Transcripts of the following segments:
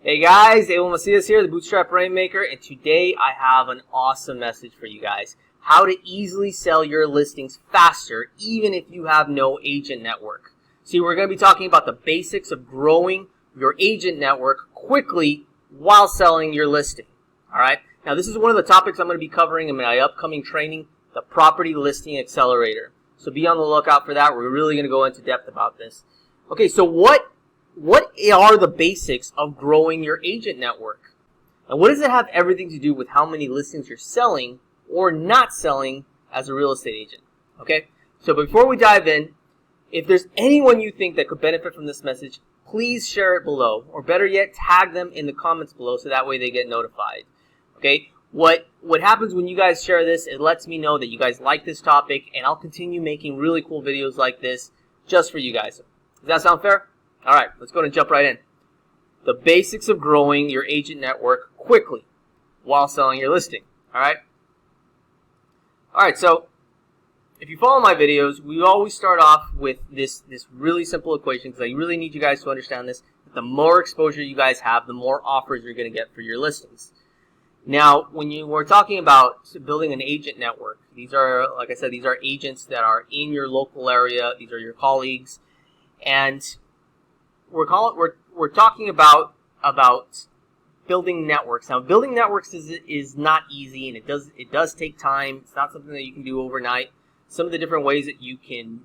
Hey guys, Abel Macias here, the Bootstrap Rainmaker, and today I have an awesome message for you guys. How to easily sell your listings faster, even if you have no agent network. See, we're going to be talking about the basics of growing your agent network quickly while selling your listing. Alright, now this is one of the topics I'm going to be covering in my upcoming training, the Property Listing Accelerator. So be on the lookout for that. We're really going to go into depth about this. Okay, so what are the basics of growing your agent network? And what does it have everything to do with how many listings you're selling or not selling as a real estate agent? Okay, so before we dive in, if there's anyone you think that could benefit from this message, please share it below, or better yet, tag them in the comments below so that way they get notified. Okay, what happens when you guys share this, it lets me know that you guys like this topic, and I'll continue making really cool videos like this just for you guys. Does that sound fair? All right, let's go and jump right in. The basics of growing your agent network quickly while selling your listing. All right. All right. So if you follow my videos, we always start off with this really simple equation because I really need you guys to understand this. The more exposure you guys have, the more offers you're going to get for your listings. Now, when we're talking about building an agent network, these are, like I said, these are agents that are in your local area. These are your colleagues, and we're talking about building networks. Now, building networks is not easy, and it does take time. It's not something that you can do overnight. Some of the different ways that you can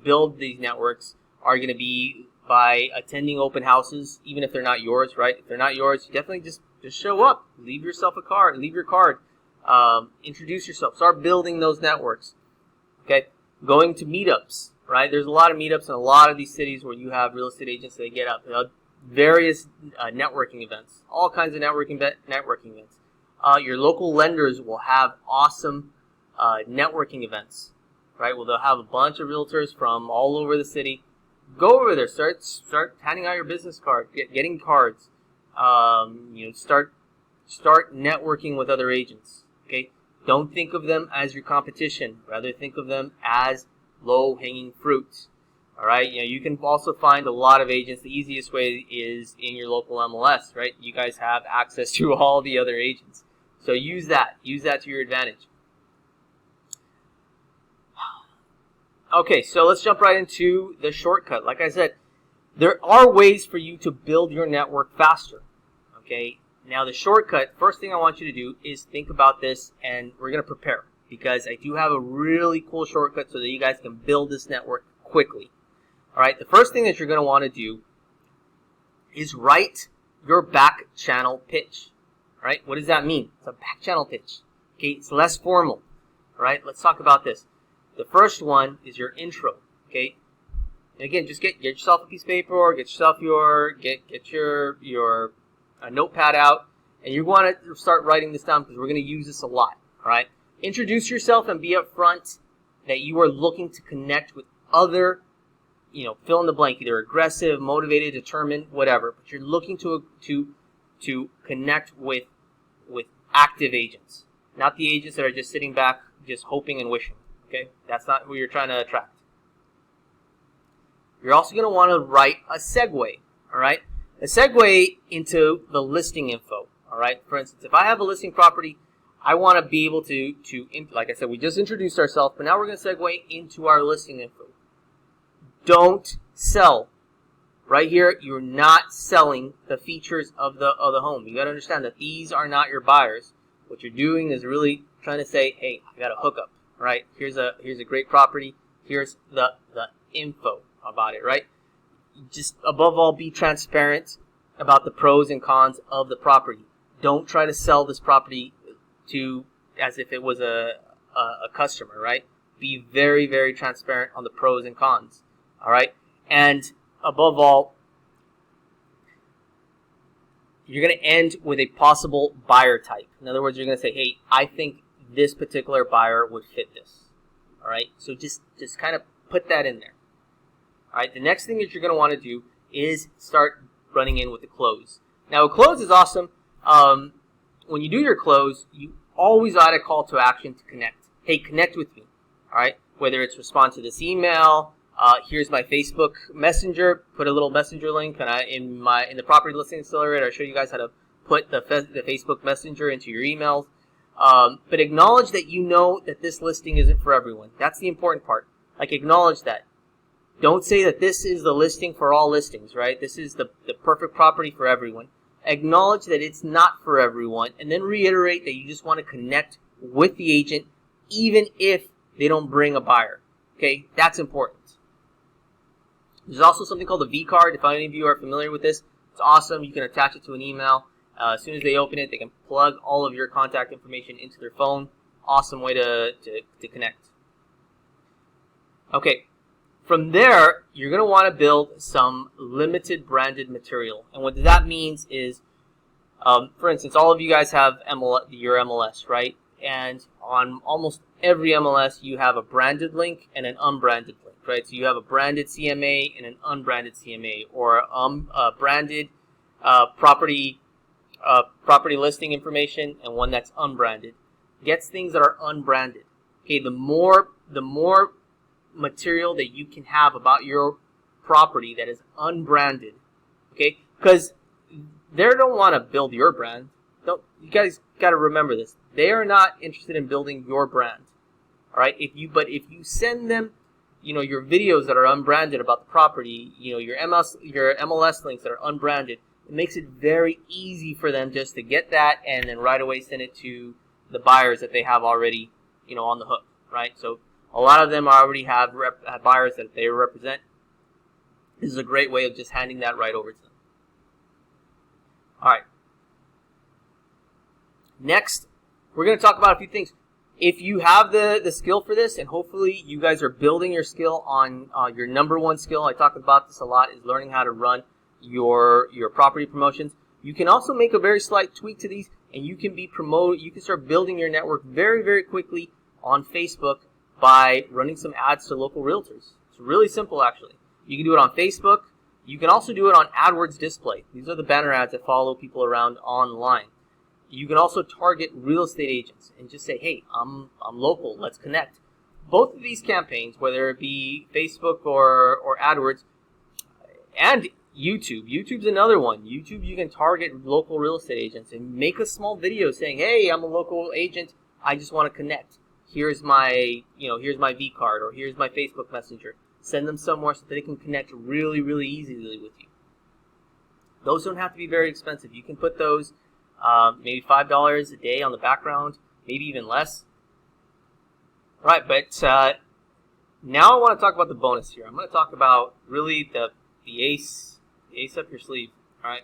build these networks are going to be by attending open houses, even if they're not yours, right? If they're not yours, you definitely just show up. Leave yourself a card. Leave your card. Introduce yourself. Start building those networks. Okay, going to meetups. Right, there's a lot of meetups in a lot of these cities where you have real estate agents that get up. Various networking events, all kinds of networking events. Your local lenders will have awesome networking events, right? Well, they'll have a bunch of realtors from all over the city. Go over there, start handing out your business card, getting cards. Start networking with other agents. Okay, don't think of them as your competition. Rather, think of them as low-hanging fruit. All right, you can also find a lot of agents. The easiest way is in your local MLS, right? You guys have access to all the other agents, so use that to your advantage. Okay, so let's jump right into the shortcut. Like I said, there are ways for you to build your network faster. Okay, now the shortcut, first thing I want you to do is think about this, and we're going to prepare, because I do have a really cool shortcut so that you guys can build this network quickly. All right, the first thing that you're going to want to do is write your back channel pitch. All right, what does that mean? It's a back channel pitch. Okay, it's less formal. All right, let's talk about this. The first one is your intro. Okay, and again, just get yourself a piece of paper, or get yourself your notepad out, and you want to start writing this down because we're going to use this a lot. All right. Introduce yourself and be upfront that you are looking to connect with other, fill in the blank, either aggressive, motivated, determined, whatever. But you're looking to connect with active agents, not the agents that are just sitting back, just hoping and wishing. Okay, that's not who you're trying to attract. You're also going to want to write a segue. All right, a segue into the listing info. All right, for instance, if I have a listing property, I want to be able to, like I said, we just introduced ourselves, but now we're going to segue into our listing info. Don't sell. Right here, you're not selling the features of the home. You got to understand that these are not your buyers. What you're doing is really trying to say, hey, I got a hookup. Right? Here's a great property. Here's the info about it. Right? Just above all, be transparent about the pros and cons of the property. Don't try to sell this property as if it was a customer, right? Be very, very transparent on the pros and cons, all right? And above all, you're going to end with a possible buyer type. In other words, you're going to say, hey, I think this particular buyer would fit this, all right? So just kind of put that in there, all right? The next thing that you're going to want to do is start running in with the close. Now, a close is awesome. When you do your close, you always add a call to action to connect. Hey, connect with me. All right. Whether it's respond to this email, Here's my Facebook Messenger. Put a little Messenger link, and in the Property Listing Accelerator, I show you guys how to put the Facebook Messenger into your emails. But acknowledge that you know that this listing isn't for everyone. That's the important part. Like, acknowledge that. Don't say that this is the listing for all listings, right? This is the perfect property for everyone. Acknowledge that it's not for everyone, and then reiterate that you just want to connect with the agent even if they don't bring a buyer. Okay, that's important. There's also something called a V card. If any of you are familiar with this, it's awesome. You can attach it to an email. As soon as they open it, they can plug all of your contact information into their phone. Awesome way to connect. Okay, from there, you're going to want to build some limited branded material. And what that means is, for instance, all of you guys have your MLS, right? And on almost every MLS, you have a branded link and an unbranded link, right? So you have a branded CMA and an unbranded CMA, or a branded property listing information and one that's unbranded. Gets things that are unbranded. Okay, the more material that you can have about your property that is unbranded, okay, because they don't want to build your brand. You guys got to remember this. They are not interested in building your brand. All right. If you send them, your videos that are unbranded about the property, your MLS links that are unbranded, it makes it very easy for them just to get that and then right away send it to the buyers that they have already, on the hook, right? So a lot of them already have buyers that they represent. This is a great way of just handing that right over to them. All right. Next, we're going to talk about a few things. If you have the skill for this, and hopefully you guys are building your skill on your number one skill, I talk about this a lot, is learning how to run your property promotions. You can also make a very slight tweak to these, and you can you can start building your network very, very quickly on Facebook by running some ads to local realtors. It's really simple, actually. You can do it on Facebook. You can also do it on AdWords display. These are the banner ads that follow people around online. You can also target real estate agents and just say, hey, I'm local, let's connect. Both of these campaigns, whether it be Facebook or AdWords, and YouTube. YouTube's another one. YouTube, you can target local real estate agents and make a small video saying, hey, I'm a local agent, I just want to connect. Here's my V card, or here's my Facebook Messenger. Send them somewhere so that they can connect really, really easily with you. Those don't have to be very expensive. You can put those maybe $5 a day on the background, maybe even less. All right, but now I want to talk about the bonus here. I'm going to talk about really the ace up your sleeve. All right.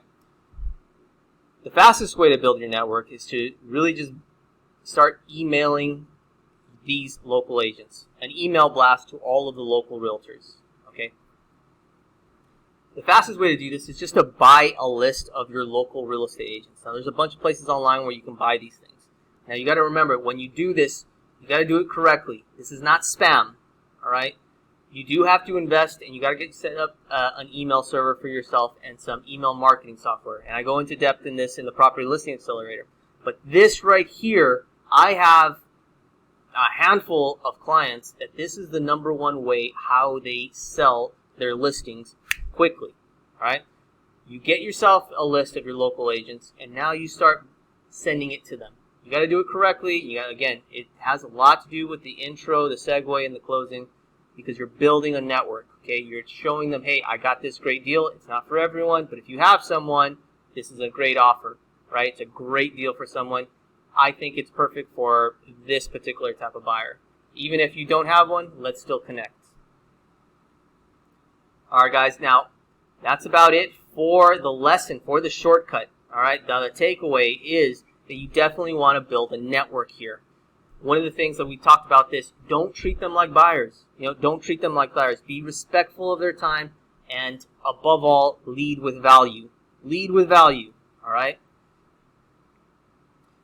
The fastest way to build your network is to really just start emailing these local agents, an email blast to all of the local realtors. Okay. The fastest way to do this is just to buy a list of your local real estate agents. Now, there's a bunch of places online where you can buy these things. Now, you got to remember, when you do this, you got to do it correctly. This is not spam. All right. You do have to invest, and you got to get set up an email server for yourself and some email marketing software. And I go into depth in this in the Property Listing Accelerator. But this right here, I have a handful of clients that this is the number one way how they sell their listings quickly. All right. You get yourself a list of your local agents, and now you start sending it to them. You got to do it correctly. Again, it has a lot to do with the intro, the segue, and the closing, because you're building a network. Okay, you're showing them, hey, I got this great deal. It's not for everyone, but if you have someone, this is a great offer, right? It's a great deal for someone. I think it's perfect for this particular type of buyer. Even if you don't have one, let's still connect. All right, guys. Now, that's about it for the lesson, for the shortcut. All right. Now, the takeaway is that you definitely want to build a network here. One of the things that we talked about this, don't treat them like buyers. Don't treat them like buyers. Be respectful of their time, and above all, lead with value. Lead with value. All right.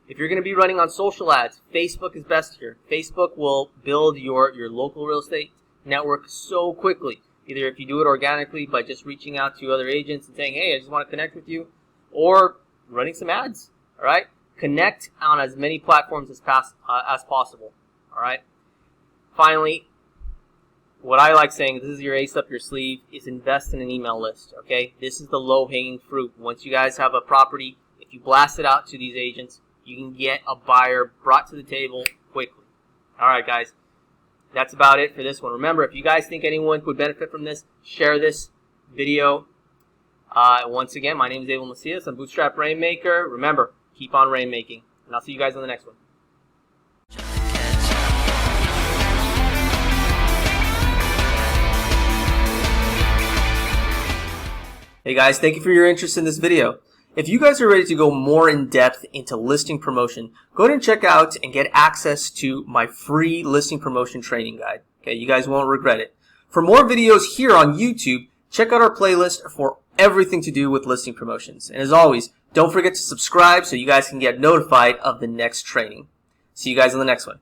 If you're going to be running on social ads, Facebook is best here. Facebook will build your local real estate network so quickly. Either if you do it organically by just reaching out to other agents and saying, hey, I just want to connect with you, or running some ads. All right. Connect on as many platforms as possible. All right. Finally, what I like saying, this is your ace up your sleeve, is invest in an email list, okay? This is the low-hanging fruit. Once you guys have a property, if you blast it out to these agents, you can get a buyer brought to the table quickly. All right, guys, that's about it for this one. Remember, if you guys think anyone would benefit from this, share this video. Once again, my name is Abel Macias. I'm Bootstrap Rainmaker. Remember, keep on rainmaking, and I'll see you guys on the next one. Hey guys, thank you for your interest in this video. If you guys are ready to go more in depth into listing promotion, go ahead and check out and get access to my free listing promotion training guide. Okay, you guys won't regret it. For more videos here on YouTube, check out our playlist for everything to do with listing promotions. And as always, don't forget to subscribe so you guys can get notified of the next training. See you guys on the next one.